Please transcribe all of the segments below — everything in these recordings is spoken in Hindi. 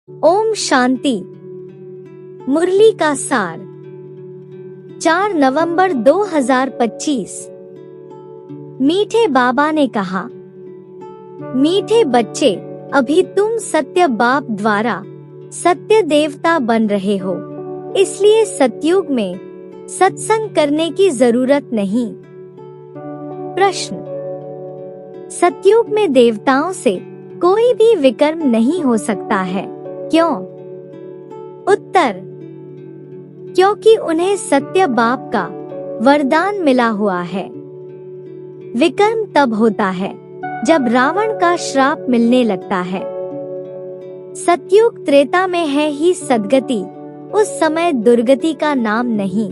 ओम शांति। मुरली का सार 4 नवंबर 2025। मीठे बाबा ने कहा, मीठे बच्चे, अभी तुम सत्य बाप द्वारा सत्य देवता बन रहे हो, इसलिए सतयुग में सत्संग करने की जरूरत नहीं। प्रश्न, सतयुग में देवताओं से कोई भी विकर्म नहीं हो सकता है, क्यों? उत्तर, क्योंकि उन्हें सत्य बाप का वरदान मिला हुआ है। विकर्म तब होता है जब रावण का श्राप मिलने लगता है। सतयुग त्रेता में है ही सद्गति, उस समय दुर्गति का नाम नहीं।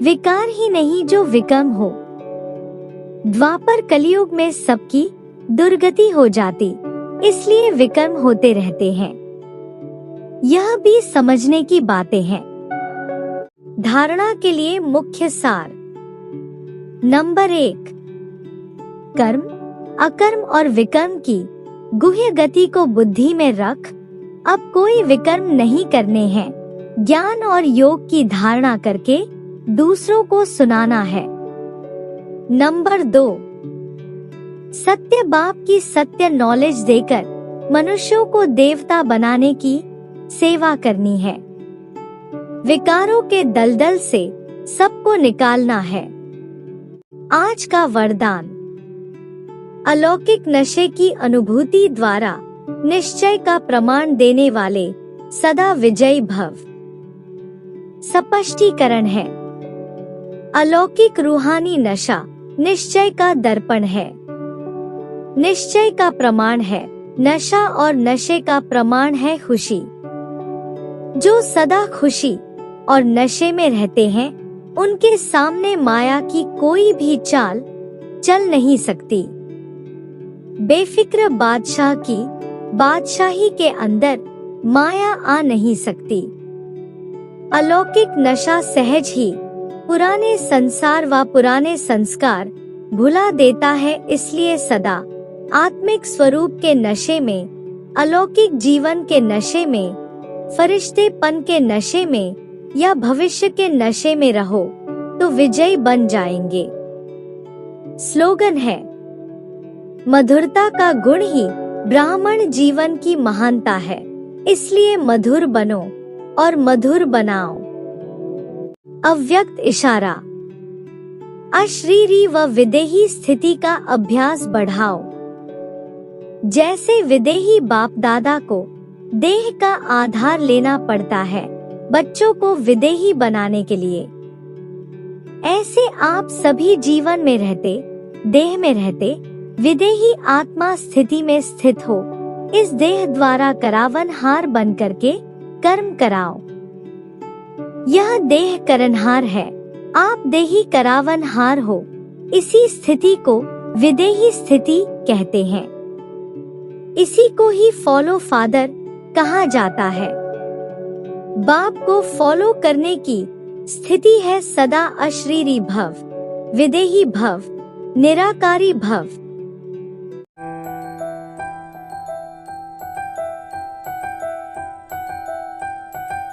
विकार ही नहीं जो विकर्म हो। द्वापर कलयुग में सबकी दुर्गति हो जाती, इसलिए विकर्म होते रहते हैं। यह भी समझने की बातें हैं। धारणा के लिए मुख्य सार। नंबर 1, कर्म, अकर्म और विकर्म की गुह्य गति को बुद्धि में रख अब कोई विकर्म नहीं करने हैं। ज्ञान और योग की धारणा करके दूसरों को सुनाना है। नंबर 2, सत्य बाप की सत्य नॉलेज देकर मनुष्यों को देवता बनाने की सेवा करनी है। विकारों के दलदल से सबको निकालना है। आज का वरदान, अलौकिक नशे की अनुभूति द्वारा निश्चय का प्रमाण देने वाले सदा विजयी भव। स्पष्टीकरण है, अलौकिक रूहानी नशा निश्चय का दर्पण है। निश्चय का प्रमाण है नशा और नशे का प्रमाण है खुशी। जो सदा खुशी और नशे में रहते हैं, उनके सामने माया की कोई भी चाल चल नहीं सकती। बेफिक्र बादशाह की बादशाही के अंदर माया आ नहीं सकती। अलौकिक नशा सहज ही पुराने संसार व पुराने संस्कार भुला देता है, इसलिए सदा आत्मिक स्वरूप के नशे में, अलौकिक जीवन के नशे में, फरिश्तेपन के नशे में या भविष्य के नशे में रहो तो विजयी बन जाएंगे। स्लोगन है, मधुरता का गुण ही ब्राह्मण जीवन की महानता है, इसलिए मधुर बनो और मधुर बनाओ। अव्यक्त इशारा, अशरीरी व विदेही स्थिति का अभ्यास बढ़ाओ। जैसे विदेही बाप दादा को देह का आधार लेना पड़ता है बच्चों को विदेही बनाने के लिए, ऐसे आप सभी जीवन में रहते, देह में रहते, विदेही आत्मा स्थिति में स्थित हो। इस देह द्वारा करावन हार बन करके कर्म कराओ। यह देह करनहार है, आप देही करावन हार हो। इसी स्थिति को विदेही स्थिति कहते हैं। इसी को ही फॉलो फादर कहा जाता है। बाप को फॉलो करने की स्थिति है सदा अशरीरी भव, विदेही भव, निराकारी भव।